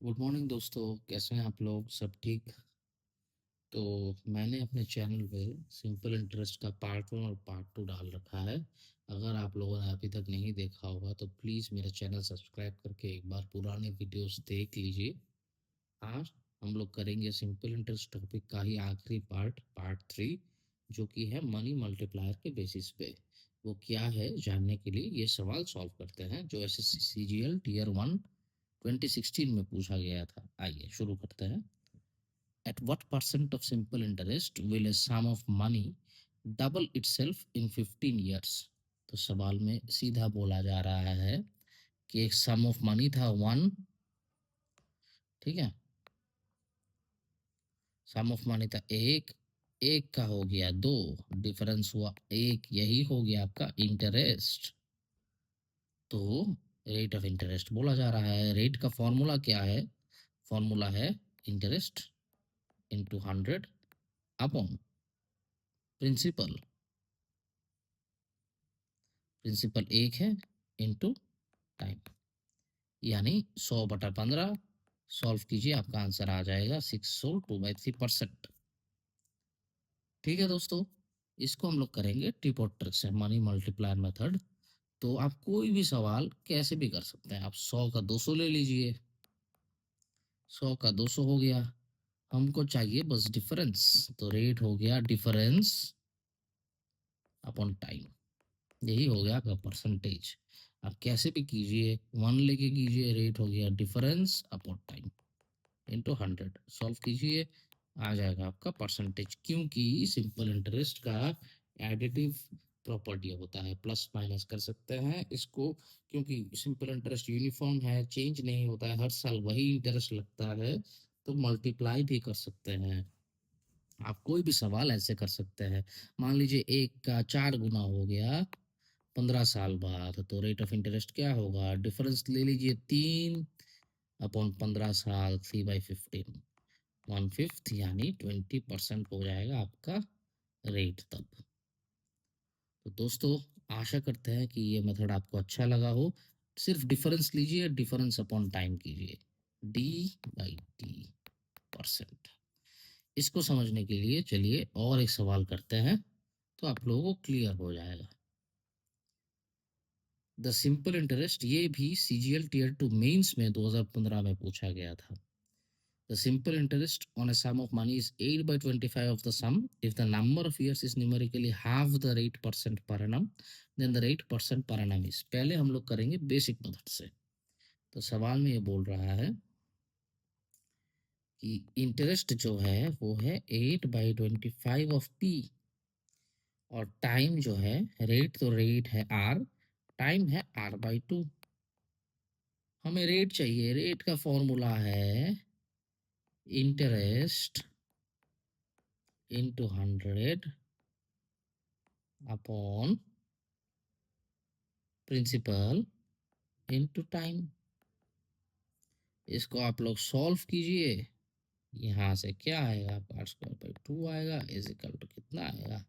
Good morning दोस्तों, कैसे हैं आप लोग? सब ठीक? तो मैंने अपने चैनल पे सिंपल इंटरेस्ट का पार्ट 1 और पार्ट 2 डाल रखा है। अगर आप लोगों ने अभी तक नहीं देखा होगा तो प्लीज़ मेरा चैनल सब्सक्राइब करके एक बार पुराने वीडियोस देख लीजिए। आज हम लोग करेंगे सिंपल इंटरेस्ट टॉपिक का ही आखिरी पार्ट 3, जो कि है मनी मल्टीप्लायर के बेसिस पे। वो क्या है जानने के लिए ये सवाल सॉल्व करते हैं, जो एसएससी सीजीएल टीयर 1 2016 में पूछा गया था। आइए शुरू करते हैं। At what percent of simple interest will a sum of money double itself in 15 years? तो सवाल में सीधा बोला जा रहा है कि एक सम ऑफ मनी था 1, ठीक है। सम ऑफ मनी था 1, एक का हो गया 2, डिफरेंस हुआ 1, यही हो गया आपका इंटरेस्ट। तो रेट ऑफ इंटरेस्ट बोला जा रहा है। रेट का फॉर्मूला क्या है? फॉर्मूला है interest into 100 upon principal. Principal 1 है इंटू टाइम, यानी 100/15। सॉल्व कीजिए, आपका आंसर आ जाएगा 602/3%। ठीक है दोस्तों, इसको हम लोग करेंगे टिप और ट्रिक से, मनी मल्टीप्लायर मेथड। तो आप कोई भी सवाल कैसे भी कर सकते हैं। आप 100 का 200 ले लीजिए, 100 का 200 हो गया। हमको चाहिए बस डिफरेंस, तो रेट हो गया डिफरेंस अपॉन टाइम, यही हो गया आपका परसेंटेज। आप कैसे भी कीजिए, 1 लेके कीजिए, रेट हो गया difference upon time into 100। Solve कीजिए, आ जाएगा आपका परसेंटेज। क्योंकि सिंपल इंटरेस्ट का एडिटिव प्रॉपर्टी होता है, प्लस माइनस कर सकते हैं इसको। क्योंकि सिंपल इंटरेस्ट यूनिफॉर्म है, चेंज नहीं होता है, हर साल वही इंटरेस्ट लगता है, तो मल्टीप्लाई भी कर सकते हैं। आप कोई भी सवाल ऐसे कर सकते हैं। मान लीजिए 1 का 4 गुना हो गया 15 साल बाद, तो रेट ऑफ इंटरेस्ट क्या होगा? डिफरेंस ले लीजिए 3 अपॉन 15 साल, 3/15, 1/5, यानी 20% हो जाएगा आपका रेट तब। तो दोस्तों, आशा करते हैं कि ये मेथड आपको अच्छा लगा हो। सिर्फ डिफरेंस लीजिए, डिफरेंस अपॉन टाइम कीजिए, D/T परसेंट। इसको समझने के लिए चलिए और एक सवाल करते हैं, तो आप लोगों को क्लियर हो जाएगा। द सिंपल इंटरेस्ट, ये भी सीजीएल टीयर 2 मेंस में 2015 में पूछा गया था। The simple interest on a sum of money is 8/25 of the sum. If the number of years is numerically half the rate percent per annum, then the rate percent per annum is। पहले हम लोग करेंगे basic method से। तो सवाल में ये बोल रहा है कि इंटरेस्ट जो है वो है 8/25 ऑफ पी, और टाइम जो है, रेट तो रेट है आर, टाइम है R/2। हमें रेट चाहिए। रेट का फॉर्मूला है interest into 100 upon principal into time. इसको आप लोग सॉल्व कीजिए, यहाँ से क्या आएगा? R²/2 आएगा, इज इक्वल टू कितना आएगा?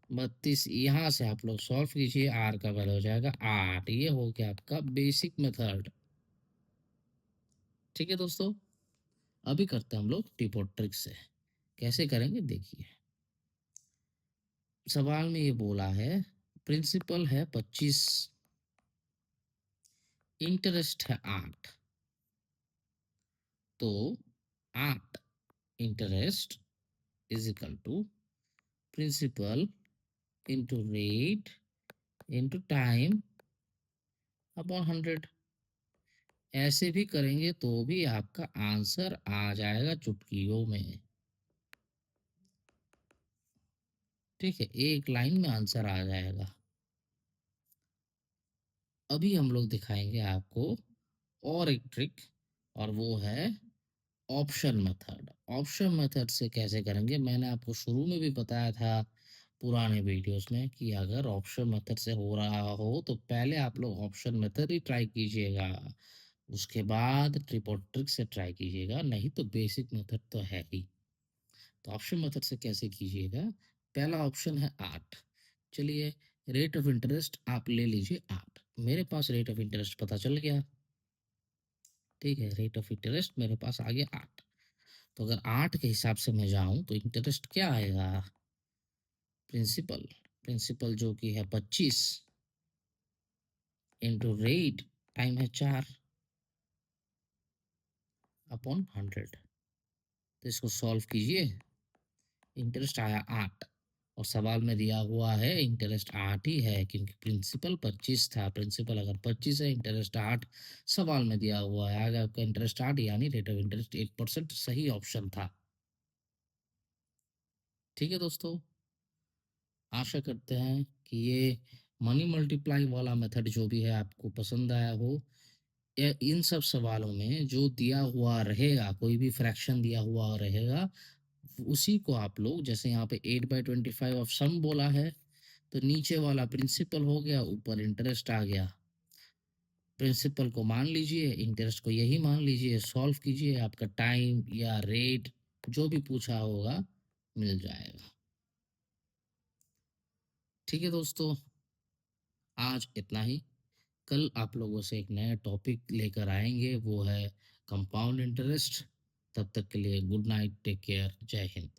32। यहाँ से आप लोग सॉल्व कीजिए, आर का वैल्यू हो जाएगा 8। ये हो गया आपका बेसिक मेथड। ठीक है दोस्तों, अभी करते हैं हम लोग टिप और ट्रिक से। कैसे करेंगे देखिए। सवाल में ये बोला है प्रिंसिपल है 25, इंटरेस्ट है 8, तो 8 interest is equal to principal into rate into time upon 100। ऐसे भी करेंगे तो भी आपका आंसर आ जाएगा चुटकियों में। ठीक है, एक लाइन में आंसर आ जाएगा। अभी हम लोग दिखाएंगे आपको और एक ट्रिक, और वो है ऑप्शन मेथड। ऑप्शन मेथड से कैसे करेंगे, मैंने आपको शुरू में भी बताया था पुराने वीडियोस में, कि अगर ऑप्शन मेथड से हो रहा हो तो पहले आप लोग ऑप्शन मेथड ही ट्राई कीजिएगा, उसके बाद ट्रिक और ट्रिक से ट्राई कीजिएगा, नहीं तो बेसिक मेथड तो है ही। तो ऑप्शन मेथड से कैसे कीजिएगा? पहला ऑप्शन है 8। चलिए, रेट ऑफ इंटरेस्ट आप ले लीजिए 8। मेरे पास रेट ऑफ इंटरेस्ट पता चल गया, ठीक है? रेट ऑफ इंटरेस्ट मेरे पास आ गया 8। तो अगर 8 के हिसाब से मैं जाऊँ तो इंटरेस्ट क्या आएगा? प्रिंसिपल, प्रिंसिपल जो कि है 25 इंटू रेट टाइम है 4 अपॉन 100। तो इसको सॉल्व कीजिए, इंटरेस्ट आया 8 और सवाल में दिया हुआ है इंटरेस्ट 8 ही है क्योंकि प्रिंसिपल 25 था। प्रिंसिपल अगर 25 है, इंटरेस्ट 8 सवाल में दिया हुआ है। आगे आपका इंटरेस्ट 8 यानी रेट ऑफ इंटरेस्ट 8% सही ऑप्शन था। ठीक है दोस्तों, आशा करते हैं कि ये मनी मल्टीप्लाई वाला मेथड जो भी है आपको पसंद आया हो। इन सब सवालों में जो दिया हुआ रहेगा, कोई भी फ्रैक्शन दिया हुआ रहेगा, उसी को आप लोग, जैसे यहाँ पे 8/25 ऑफ सम बोला है, तो नीचे वाला प्रिंसिपल हो गया, ऊपर इंटरेस्ट आ गया। प्रिंसिपल को मान लीजिए, इंटरेस्ट को यही मान लीजिए, सॉल्व कीजिए, आपका टाइम या रेट जो भी पूछा होगा मिल जाएगा। ठीक है दोस्तों, आज इतना ही। कल आप लोगों से एक नया टॉपिक लेकर आएंगे, वो है कंपाउंड इंटरेस्ट। तब तक के लिए गुड नाइट, टेक केयर, जय हिंद।